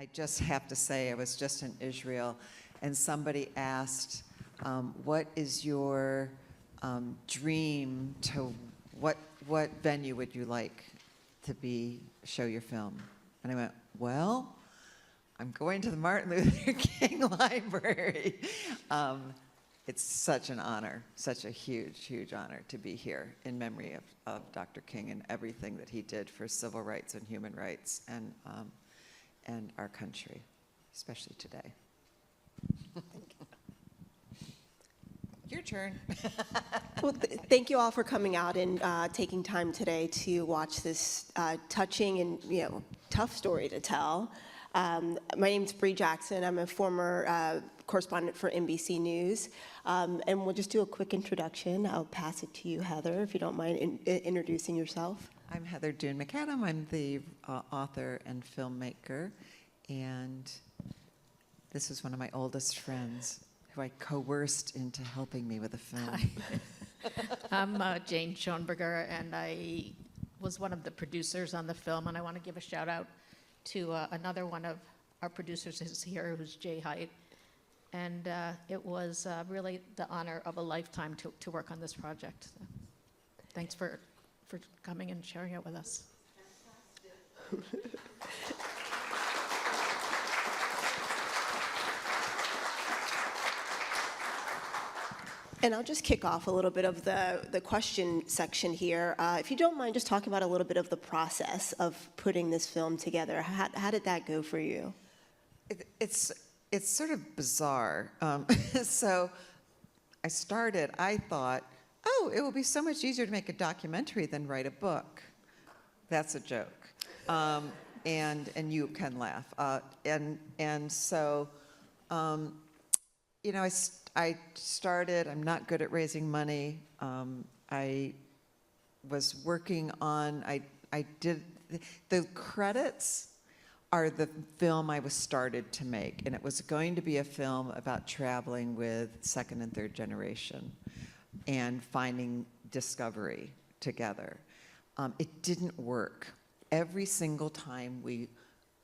I just have to say, I was just in Israel, and somebody asked, what is your dream to, what venue would you like to show your film? And I went, well, I'm going to the Martin Luther King Library. It's such an honor, such a huge, huge honor to be here in memory of Dr. King and everything that he did for civil rights and human rights and our country, especially today. Your turn. Well, thank you all for coming out and taking time today to watch this touching and tough story to tell. My name's Bree Jackson. I'm a former correspondent for NBC News, and we'll just do a quick introduction. I'll pass it to you, Heather, if you don't mind introducing yourself. I'm Heather Dune McAdam. I'm the author and filmmaker, and this is one of my oldest friends who I coerced into helping me with a film. Hi. I'm Jane Schoenberger, and I was one of the producers on the film, and I want to give a shout out to another one of our producers who's here, who's Jay Height. And it was really the honor of a lifetime to work on this project. So thanks for coming and sharing it with us. And I'll just kick off a little bit of the question section here. If you don't mind just talking about a little bit of the process of putting this film together. How did that go for you? It's sort of bizarre. So I thought, oh, it will be so much easier to make a documentary than write a book. That's a joke. And you can laugh. So, I started, I'm not good at raising money. I was working on, the credits are the film I was started to make. And it was going to be a film about traveling with second and third generation and finding discovery together. It didn't work. Every single time we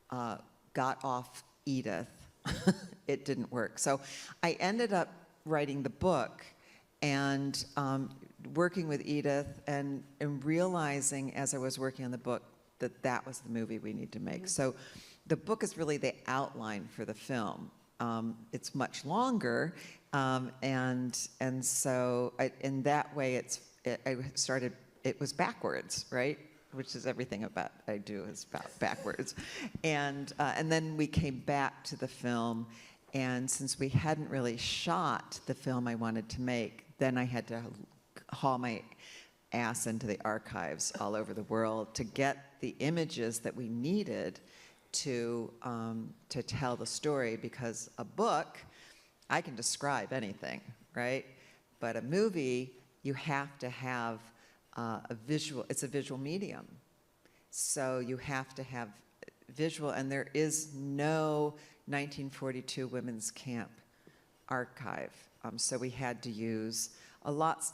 got off Edith, it didn't work. So I ended up writing the book and working with Edith and realizing as I was working on the book that was the movie we need to make. Mm-hmm. So the book is really the outline for the film. It's much longer, and so in that way it was backwards, right? Which is everything about I do is about backwards. And then we came back to the film, and since we hadn't really shot the film I wanted to make, then I had to haul my ass into the archives all over the world to get the images that we needed to tell the story, because a book, I can describe anything, right? But a movie, you have to have it's a visual medium. So you have to have visual, and there is no 1942 women's camp archive. So we had to use a lot,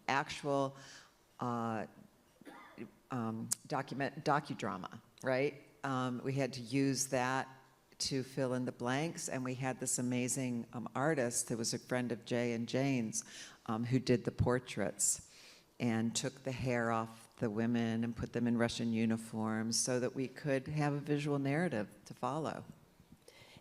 actual docudrama, right? We had to use that to fill in the blanks, and we had this amazing artist that was a friend of Jay and Jane's who did the portraits and took the hair off the women and put them in Russian uniforms so that we could have a visual narrative to follow.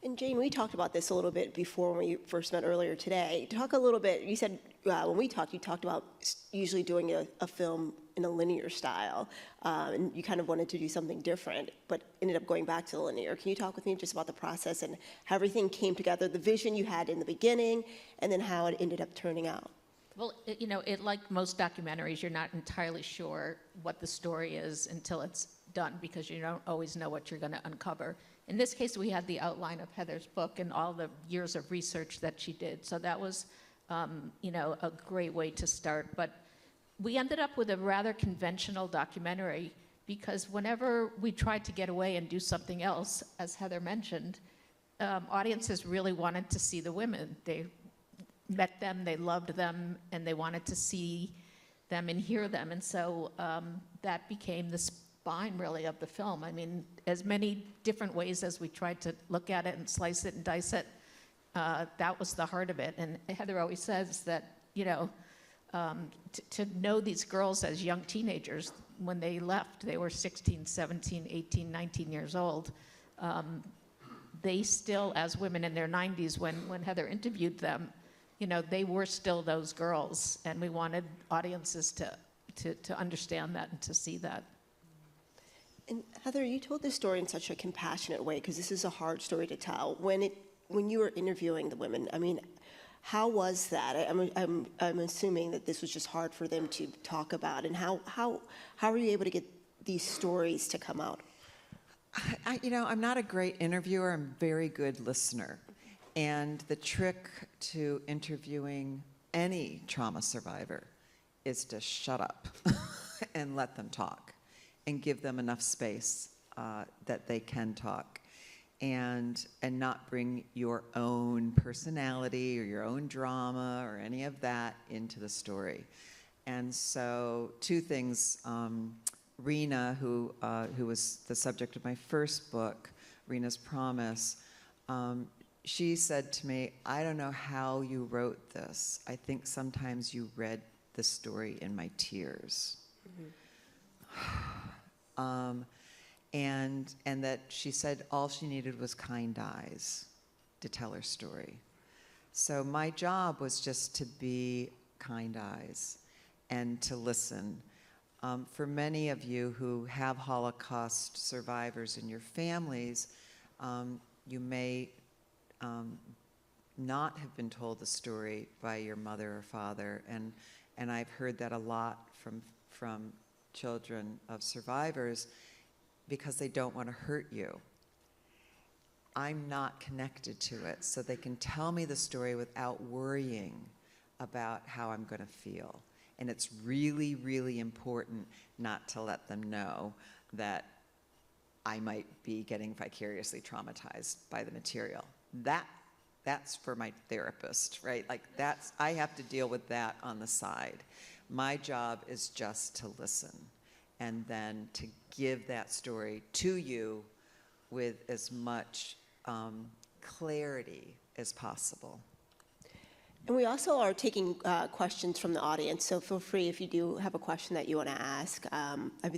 And Jane, we talked about this a little bit before when we first met earlier today. Talk a little bit, you said when we talked, you talked about usually doing a film in a linear style, and you kind of wanted to do something different, but ended up going back to the linear. Can you talk with me just about the process and how everything came together, the vision you had in the beginning, and then how it ended up turning out? Well, like most documentaries, you're not entirely sure what the story is until it's done, because you don't always know what you're going to uncover. In this case, we had the outline of Heather's book and all the years of research that she did. So that was, a great way to start. But we ended up with a rather conventional documentary, because whenever we tried to get away and do something else, as Heather mentioned, audiences really wanted to see the women. They met them, they loved them, and they wanted to see them and hear them. And so that became the spine, really, of the film. I mean, as many different ways as we tried to look at it and slice it and dice it, that was the heart of it. And Heather always says that, you know, to know these girls as young teenagers, when they left, they were 16, 17, 18, 19 years old. They still, as women in their 90s, when Heather interviewed them, you know, they were still those girls, and we wanted audiences to understand that and to see that. And Heather, you told this story in such a compassionate way, because this is a hard story to tell. When you were interviewing the women, I mean, how was that? I'm assuming that this was just hard for them to talk about, and how were you able to get these stories to come out? You know, I'm not a great interviewer. I'm a very good listener. And the trick to interviewing any trauma survivor is to shut up and let them talk and give them enough space that they can talk, and not bring your own personality or your own drama or any of that into the story. And so 2 things. Rena, who was the subject of my first book, Rena's Promise, she said to me, "I don't know how you wrote this. I think sometimes you read the story in my tears." Mm-hmm. And that she said all she needed was kind eyes to tell her story. So my job was just to be kind eyes and to listen. For many of you who have Holocaust survivors in your families, you may not have been told the story by your mother or father, and I've heard that a lot from children of survivors, because they don't want to hurt you. I'm not connected to it, so they can tell me the story without worrying about how I'm going to feel. And it's really, really important not to let them know that I might be getting vicariously traumatized by the material. That's for my therapist, right? Like I have to deal with that on the side. My job is just to listen, and then to give that story to you with as much clarity as possible. And we also are taking questions from the audience, so feel free if you do have a question that you want to ask. I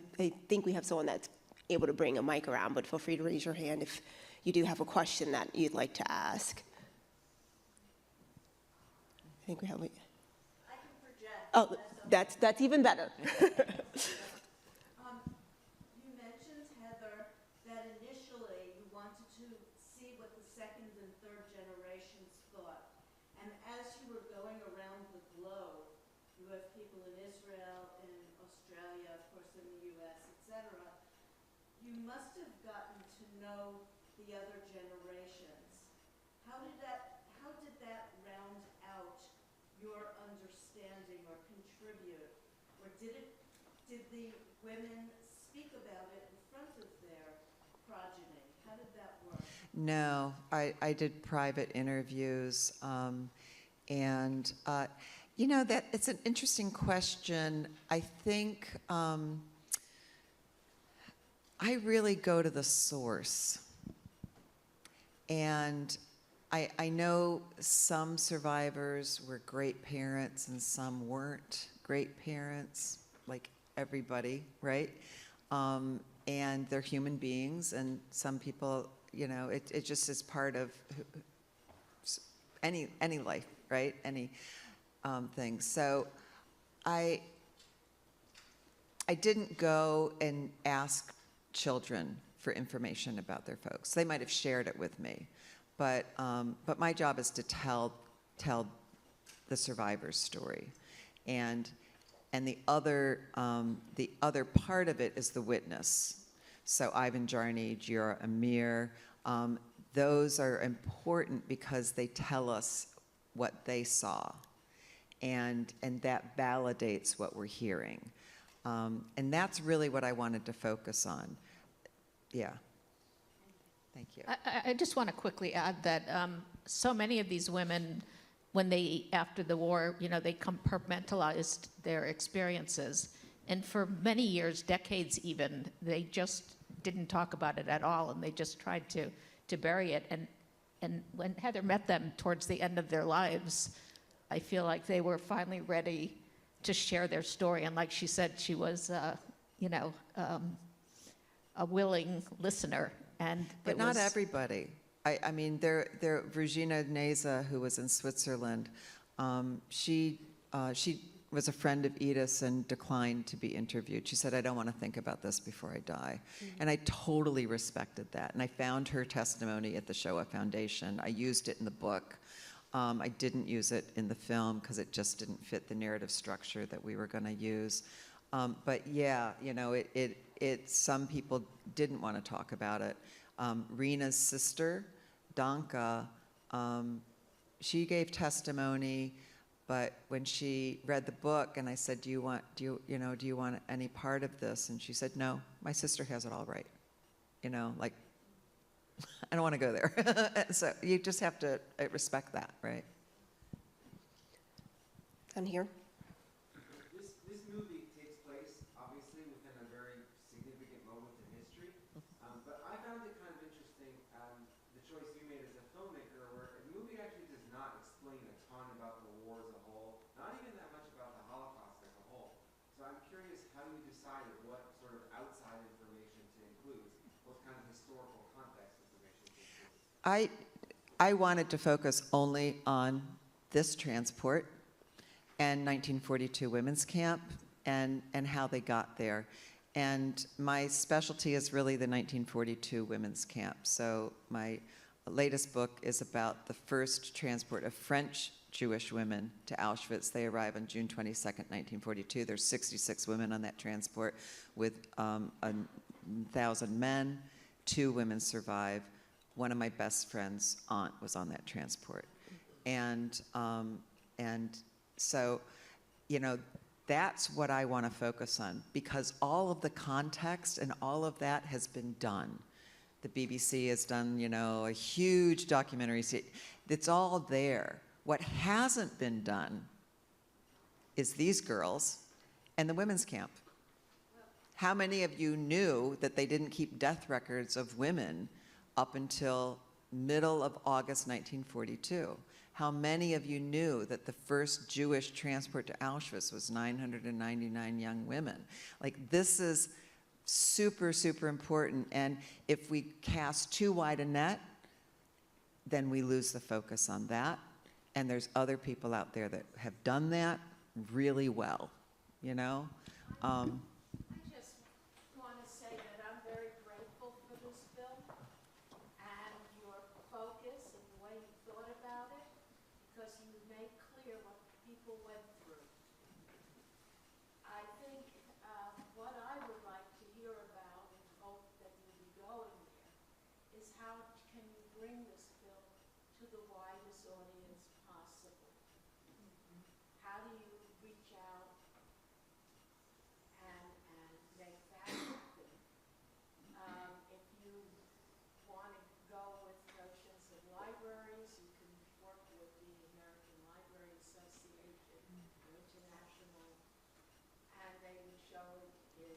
think we have someone that's able to bring a mic around, but feel free to raise your hand if you do have a question that you'd like to ask. I think we have. I can project. Oh, that's even better. You mentioned, Heather, that initially you wanted to see what the second and third generations thought. And as you were going around the globe, you have people in Israel, in Australia, of course in the US, etc. You must have gotten to know the other generations. How did that round out your understanding or contribute? Or did the women speak about it in front of their progeny? How did that work? No, I did private interviews, and you know, that it's an interesting question. I think I really go to the source, and I know some survivors were great parents and some weren't great parents, like everybody, right? And they're human beings, and some people, you know, it just is part of any life, right? Any thing. So I didn't go and ask children for information about their folks. They might have shared it with me, but my job is to tell the survivor's story, and the other part of it is the witness. So Ivan Jarny, Giora Amir, those are important because they tell us what they saw, and that validates what we're hearing. And that's really what I wanted to focus on. Yeah. Thank you. I just want to quickly add that so many of these women, when they, after the war, you know, they compartmentalized their experiences. And for many years, decades even, they just didn't talk about it at all, and they just tried to bury it. And when Heather met them towards the end of their lives, I feel like they were finally ready to share their story. And like she said, she was, a willing listener. And But it not was- everybody. I mean, Regina Neza, who was in Switzerland, she was a friend of Edith's and declined to be interviewed. She said, I don't want to think about this before I die. And I totally respected that. And I found her testimony at the Shoah Foundation. I used it in the book. I didn't use it in the film because it just didn't fit the narrative structure that we were going to use. But yeah, some people didn't want to talk about it. Rena's sister, Danka, she gave testimony, but when she read the book and I said, do you want any part of this? And she said, no, my sister has it all right. I don't want to go there. So you just have to respect that, right? Down here. This movie takes place, obviously, within a very significant moment in history. But I found it kind of interesting, the choice you made as a filmmaker, where the movie actually does not explain a ton about the war as a whole, not even that much about the Holocaust as a whole. So I'm curious how you decided what sort of outside information to include, what kind of historical context information to include. I wanted to focus only on this transport and 1942 Women's Camp and how they got there. And my specialty is really the 1942 Women's Camp. So my latest book is about the first transport of French Jewish women to Auschwitz. They arrive on June 22nd, 1942. There's 66 women on that transport with 1,000 men. 2 women survive. One of my best friend's aunt was on that transport. And so, that's what I want to focus on, because all of the context and all of that has been done. The BBC has done, a huge documentary. It's all there. What hasn't been done is these girls and the women's camp. How many of you knew that they didn't keep death records of women up until middle of August 1942? How many of you knew that the first Jewish transport to Auschwitz was 999 young women? This is super, super important. And if we cast too wide a net, then we lose the focus on that. And there's other people out there that have done that really well, I just want to say that I'm very grateful for this film and your focus and the way you thought about it, because you made clear what people went through. I think what I would like to hear about and hope that you'll be going there is how can you bring this film to the widest audience possible? How do you reach out and make that happen? If you want to go with notions of libraries, you can work with the American Library Association, International, and they would show it in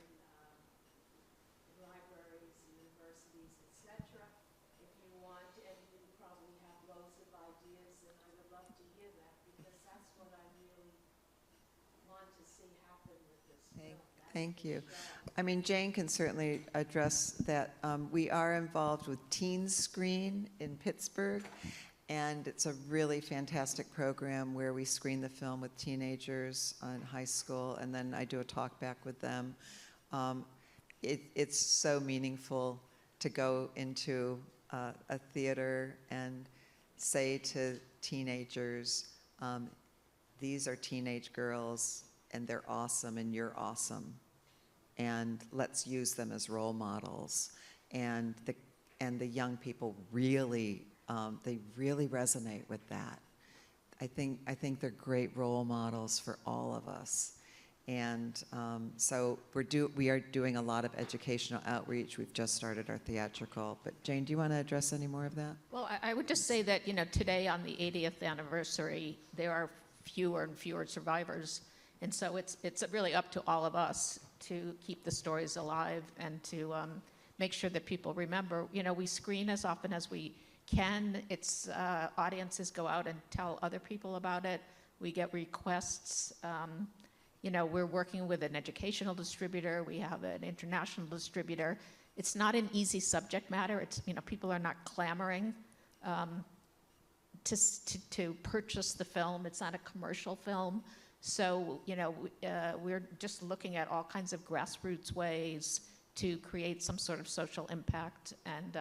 libraries, universities, etc. If you want, and you probably have loads of ideas, and I would love to hear that, because that's what I really want to see happen with this film. Thank you. Jane can certainly address that. We are involved with Teen Screen in Pittsburgh, and it's a really fantastic program where we screen the film with teenagers in high school, and then I do a talk back with them. It's so meaningful to go into a theater and say to teenagers, these are teenage girls, and they're awesome, and you're awesome. And let's use them as role models. And the young people really, they really resonate with that. I think they're great role models for all of us. And so we are doing a lot of educational outreach. We've just started our theatrical. But Jane, do you want to address any more of that? Well, I would just say that, today on the 80th anniversary, there are fewer and fewer survivors And so it's really up to all of us to keep the stories alive and to make sure that people remember. You know, we screen as often as we can. It's audiences go out and tell other people about it. We get requests. You know, we're working with an educational distributor. We have an international distributor. It's not an easy subject matter. It's, you know, people are not clamoring to purchase the film. It's not a commercial film. So, you know, we're just looking at all kinds of grassroots ways to create some sort of social impact. And,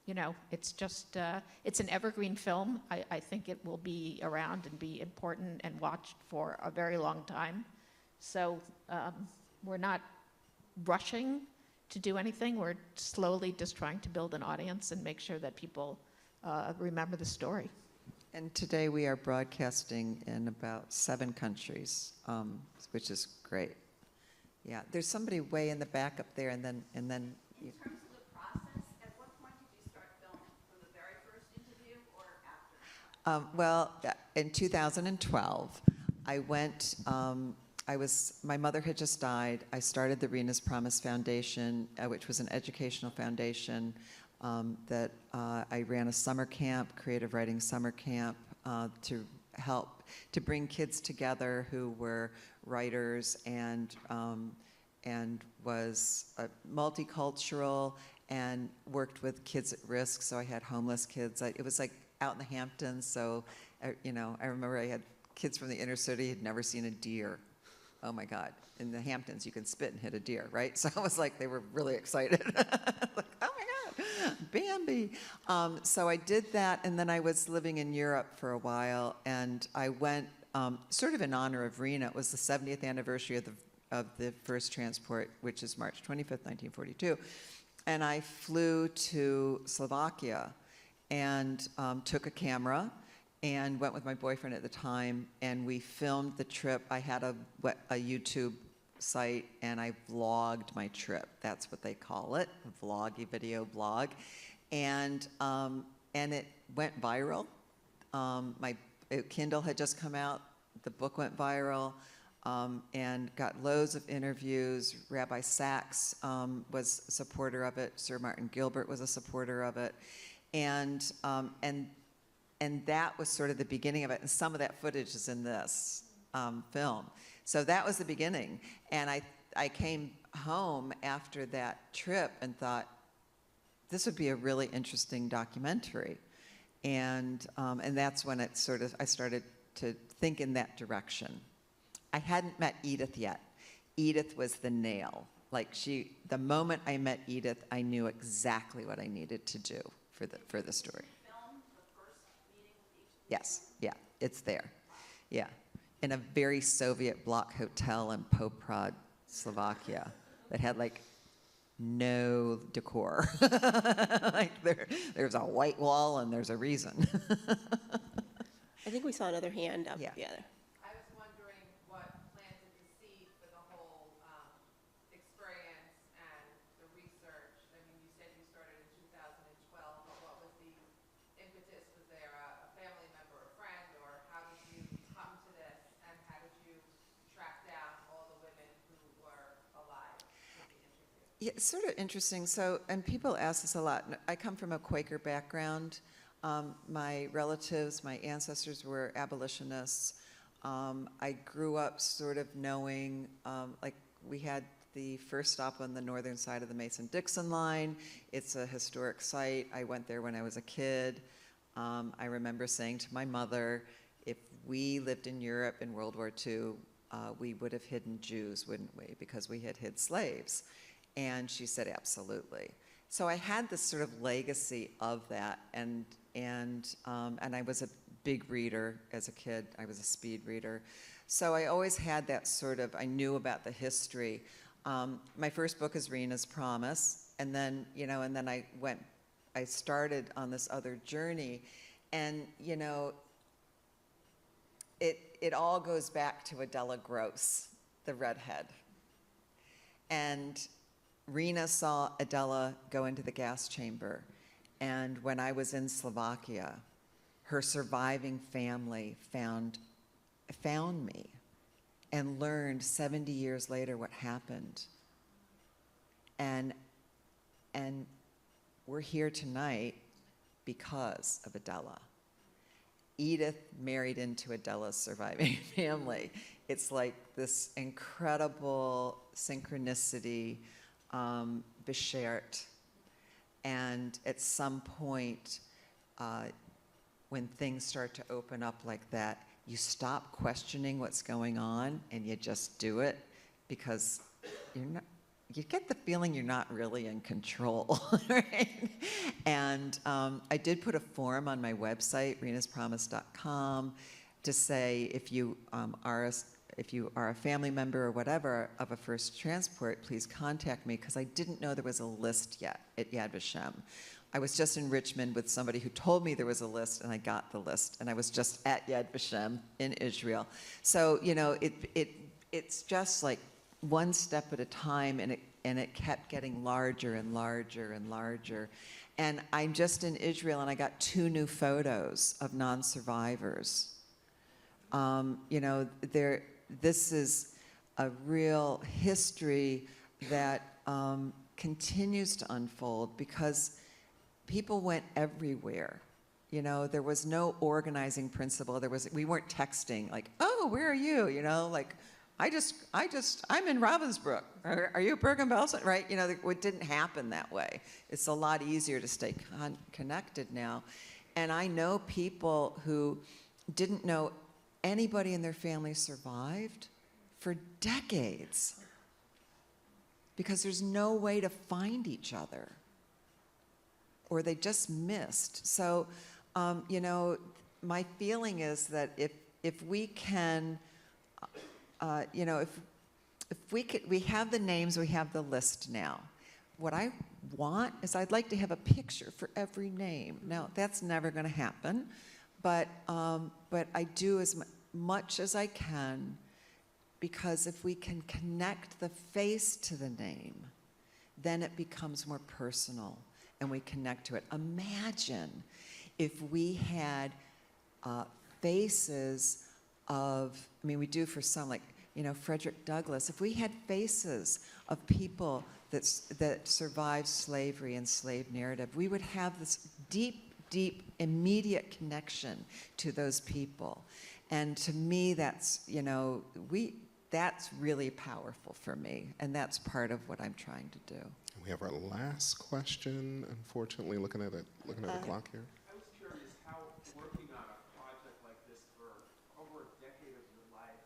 you know, it's just, it's an evergreen film. I think it will be around and be important and watched for a very long time. So we're not rushing to do anything. We're slowly just trying to build an audience and make sure that people remember the story. And today we are broadcasting in about 7 countries, which is great. Yeah, there's somebody way in the back up there, and then. In terms of the process, at what point did you start filming? From the very first interview or after? Well, in 2012, I went. My mother had just died. I started the Rena's Promise Foundation, which was an educational foundation that I ran a summer camp, creative writing summer camp, to help to bring kids together who were writers and was multicultural and worked with kids at risk. So I had homeless kids. It was like out in the Hamptons. So, you know, I remember I had kids from the inner city who'd never seen a deer. Oh my God, in the Hamptons, you can spit and hit a deer, right? So I was like, they were really excited. Like, oh my God, Bambi. So I did that, and then I was living in Europe for a while, and I went sort of in honor of Rena. It was the 70th anniversary of the first transport, which is March 25th, 1942. And I flew to Slovakia and took a camera and went with my boyfriend at the time, and we filmed the trip. I had a YouTube site, and I vlogged my trip. That's what they call it, a vloggy video blog. And it went viral. My Kindle had just come out. The book went viral, and got loads of interviews. Rabbi Sachs was a supporter of it. Sir Martin Gilbert was a supporter of it. And that was sort of the beginning of it. And some of that footage is in this film. So that was the beginning. And I came home after that trip and thought, this would be a really interesting documentary. And that's when I started to think in that direction. I hadn't met Edith yet. Edith was the nail. Like the moment I met Edith, I knew exactly what I needed to do for the story. Yes, yeah, it's there. Yeah, in a very Soviet bloc hotel in Poprad, Slovakia, that had like no decor. Like there's a white wall and there's a reason. I think we saw another hand up. Yeah. I was wondering what planted the seed for the whole experience and the research. I mean, you said you started in 2012, but what was the impetus? Was there a family member, a friend, or how did you come to this, and how did you track down all the women who were alive to be interviewed? Yeah, it's sort of interesting. So, and people ask this a lot. I come from a Quaker background. My relatives, my ancestors were abolitionists. I grew up sort of knowing, like we had the first stop on the northern side of the Mason-Dixon line. It's a historic site. I went there when I was a kid. I remember saying to my mother, if we lived in Europe in World War II, we would have hidden Jews, wouldn't we? Because we had hid slaves. And she said, absolutely. So I had this sort of legacy of that, and I was a big reader as a kid. I was a speed reader. So I always had that sort of, I knew about the history. My first book is Rena's Promise, and then I started on this other journey, and it all goes back to Adela Gross, the redhead. And Rena saw Adela go into the gas chamber, and when I was in Slovakia, her surviving family found me, and learned 70 years later what happened. And we're here tonight because of Adela. Edith married into Adela's surviving family. It's like this incredible synchronicity, beshert. And at some point, when things start to open up like that, you stop questioning what's going on and you just do it, because you get the feeling you're not really in control, right? And I did put a form on my website, renaspromise.com, to say if you are a family member or whatever of a first transport, please contact me, because I didn't know there was a list yet at Yad Vashem. I was just in Richmond with somebody who told me there was a list, and I got the list, and I was just at Yad Vashem in Israel. So, you know, it's just like one step at a time, and it kept getting larger and larger and larger. And I'm just in Israel, and I got 2 new photos of non-survivors. You know, this is a real history that continues to unfold, because people went everywhere. You know, there was no organizing principle. We weren't texting like, oh, where are you? You know, like, I'm in Ravensbrück. Are you Bergen-Belsen? Right? You know, it didn't happen that way. It's a lot easier to stay connected now. And I know people who didn't know anybody in their family survived for decades, because there's no way to find each other, or they just missed. So, you know, my feeling is that if we can, you know, if we have the names, we have the list now. What I want is I'd like to have a picture for every name. Now, that's never going to happen, but I do as much as I can, because if we can connect the face to the name, then it becomes more personal, and we connect to it. Imagine if we had faces of, I mean, we do for some, like, you know, Frederick Douglass. If we had faces of people that survived slavery and slave narrative, we would have this deep, deep, immediate connection to those people. And to me, that's, you know, that's really powerful for me, and that's part of what I'm trying to do. We have our last question, unfortunately, looking at the clock here. I was curious how working on a project like this for over a decade of your life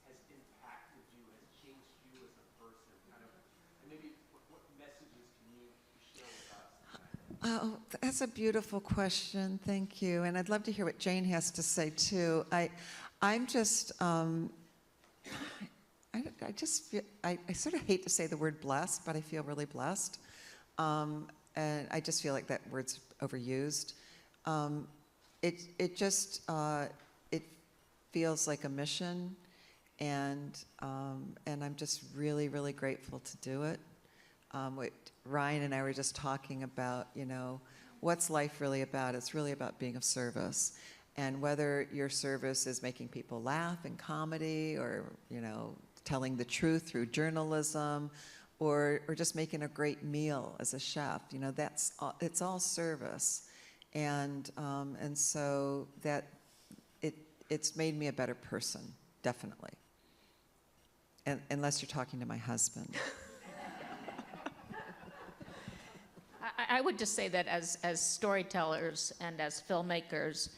has impacted you, has changed you as a person, kind of, and maybe what messages can you share with us tonight? Oh, that's a beautiful question. Thank you. And I'd love to hear what Jane has to say too. I'm just, I just feel, I sort of hate to say the word blessed, but I feel really blessed. And I just feel like that word's overused. It feels like a mission, and I'm just really, really grateful to do it. What Ryan and I were just talking about, you know, what's life really about? It's really about being of service. And whether your service is making people laugh in comedy, or, you know, telling the truth through journalism, or just making a great meal as a chef, you know, it's all service. And so that it's made me a better person, definitely. And unless you're talking to my husband. I would just say that as storytellers and as filmmakers,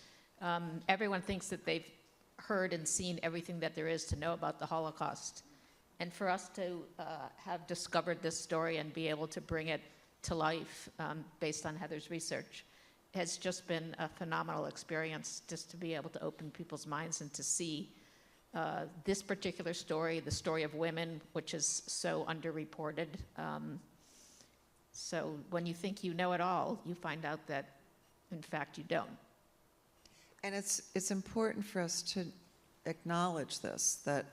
everyone thinks that they've heard and seen everything that there is to know about the Holocaust. And for us to have discovered this story and be able to bring it to life based on Heather's research has just been a phenomenal experience, just to be able to open people's minds and to see this particular story, the story of women, which is so underreported. So when you think you know it all, you find out that, in fact, you don't. And it's important for us to acknowledge this, that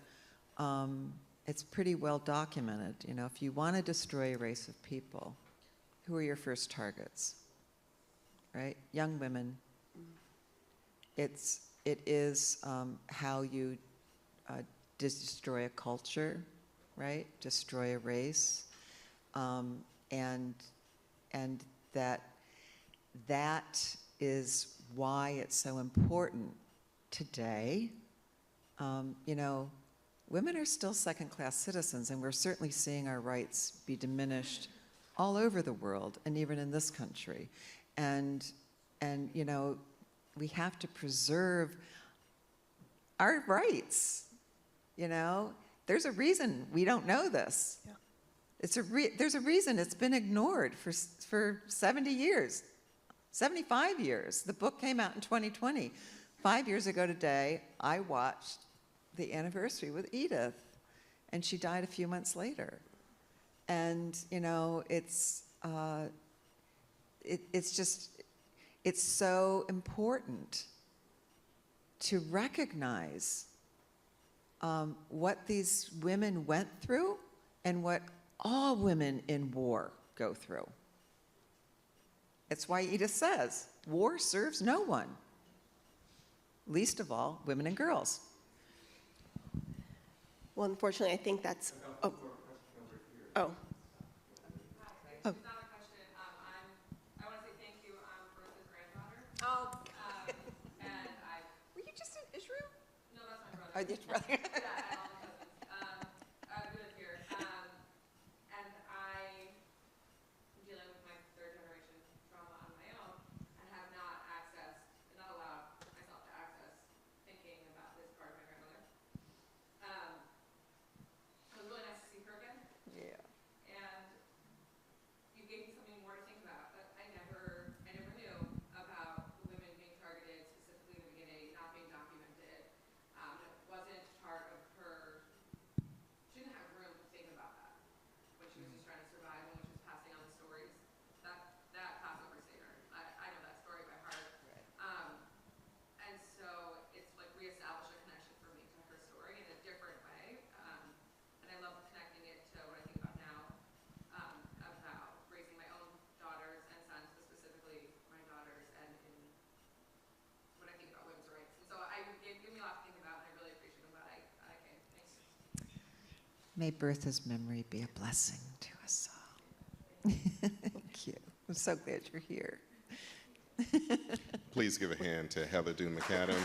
it's pretty well documented. You know, if you want to destroy a race of people, who are your first targets? Right? Young women. It is how you destroy a culture, right? Destroy a race. And that is why it's so important today. You know, women are still second-class citizens, and we're certainly seeing our rights be diminished all over the world, and even in this country. And you know, we have to preserve our rights. You know, there's a reason we don't know this. Yeah. There's a reason it's been ignored for 70 years, 75 years. The book came out in 2020. 5 years ago today, I watched the anniversary with Edith, and she died a few months later. And you know, it's so important to recognize what these women went through and what all women in war go through. It's why Edith says, war serves no one, least of all women and girls. Well, unfortunately, I think that's, oh. Oh. Oh. It's not a question. I want to say thank you. I'm Bertha's granddaughter. Oh, And I, were you just in Israel? no, that's my brother. Oh, your brother. Yeah, and all my cousins. I live here. And I am dealing with my third generation trauma on my own and have not allowed myself to access thinking about this part of my grandmother. It was really nice to see her again. Yeah. And you gave me something more to think about. But I never knew about women being targeted, specifically in the beginning, not being documented. It wasn't part of her. She didn't have room to think about that when she was just trying to survive and when she was passing on the stories. That Passover Seder, I know that story by heart. And so it's like reestablished a connection for me to her story in a different way. And I love connecting it to what I think about now, about raising my own daughters and sons, but specifically my daughters, and in what I think about women's rights. And so it gave me a lot to think about, and I really appreciate it. I'm glad I came. Thanks. May Bertha's memory be a blessing to us all. Thank you. I'm so glad you're here. Please give a hand to Heather Doon McAdam,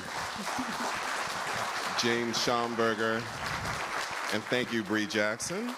James Schomburger, and thank you, Bree Jackson.